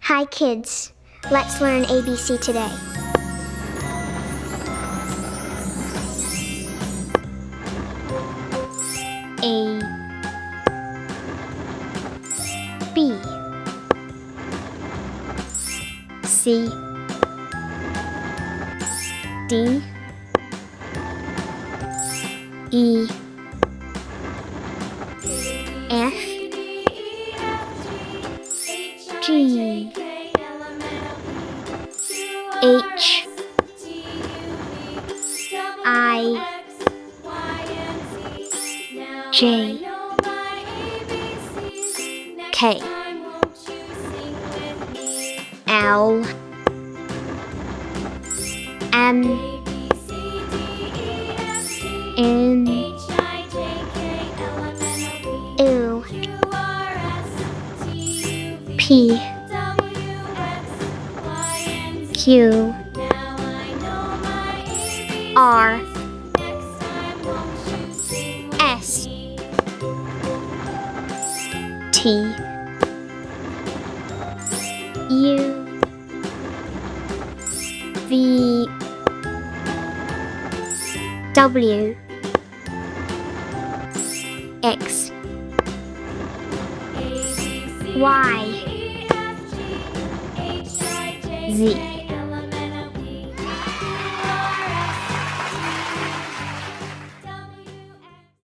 Hi kids, let's learn ABC today. A B C D E F G H I J K L M N O P Q R S T U V W X Y Z.